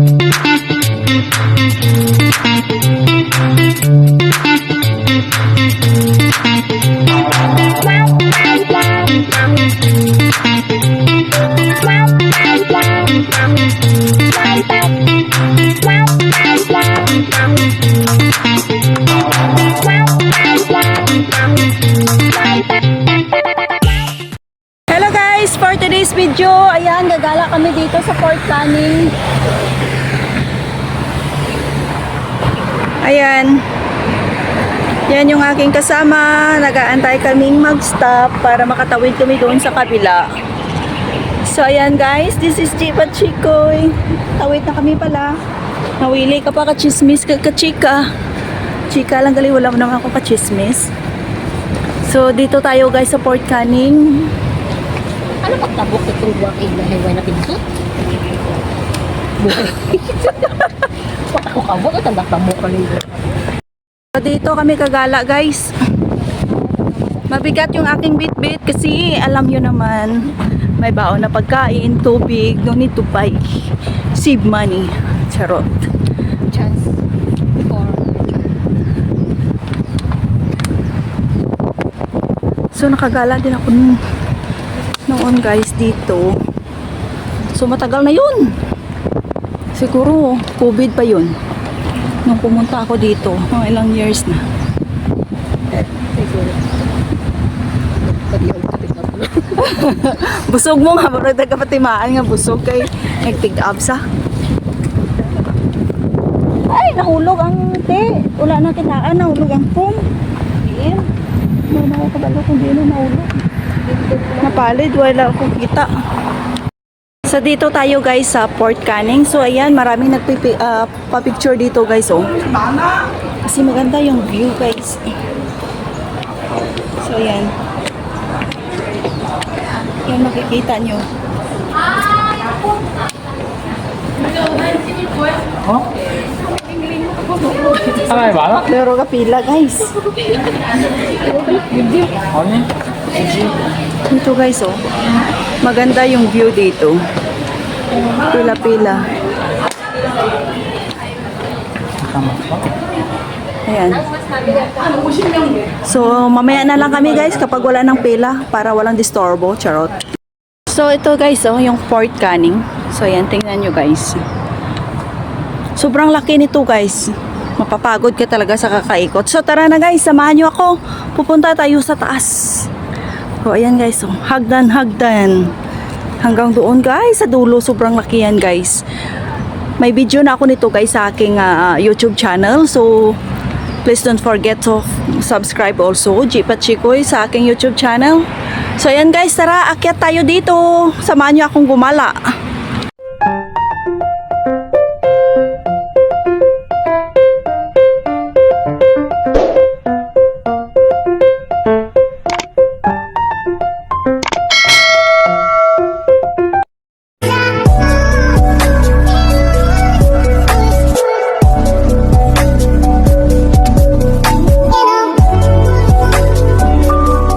Hello guys, for today's video, ayan, gagala kami dito sa Fort Canning. Ayan. Yan yung aking kasama. Nag-aantay kaming mag-stop para makatawid kami doon sa kabila. So ayan guys, this is Chipa Chikoy. Tawid na kami pala. Nawili ka pa ka-chismis ka-chika. Chika lang gali, wala mo naman ako ka-chismis. So dito tayo guys sa Fort Canning. Ano pagtabok itong buwak ilahiway na pinso? Wala ko kabok at ang tabok ka rin. So dito kami kagala guys. Mabigat yung aking bit-bit kasi alam nyo naman may baon na pagkain, tubig, no need to buy. Save money. Charot. Chance for So nakagala din ako noon guys dito. So matagal na yun. Siguro COVID pa yun. Nung pumunta ako dito, mga ilang years na. Busog mo nga, parang nagkapatimaan nga busog kay nagtig-absa. Ay, nahulog ang te. Wala na kitaan, nahulog ang pum. Diyan. Wala ako kabalo kung di na nahulog. Napalid, wala akong kita. So dito tayo guys sa Fort Canning. So ayan, maraming nagpa-picture dito guys oh. Kasi maganda yung view guys. So ayan. Yan makikita nyo. Oh? 하나에 많아? Pero kapila guys. 아니? Dito guys oh. Maganda yung view dito. Pila-pila. Ayan. So mamaya na lang kami guys kapag wala ng pila para walang disturbo. Charot. So ito guys oh, yung Fort Canning. So ayan, tingnan nyo guys. Sobrang laki nito guys. Mapapagod ka talaga sa kakaikot. So tara na guys, samahan nyo ako. Pupunta tayo sa taas. So ayan guys, oh, hagdan. Hanggang doon guys, sa dulo, sobrang laki yan guys. May video na ako nito guys sa aking YouTube channel. So please don't forget to subscribe also, Chipa Chikoy, sa aking YouTube channel. So ayan guys, tara, akyat tayo dito. Samahan nyo akong gumala.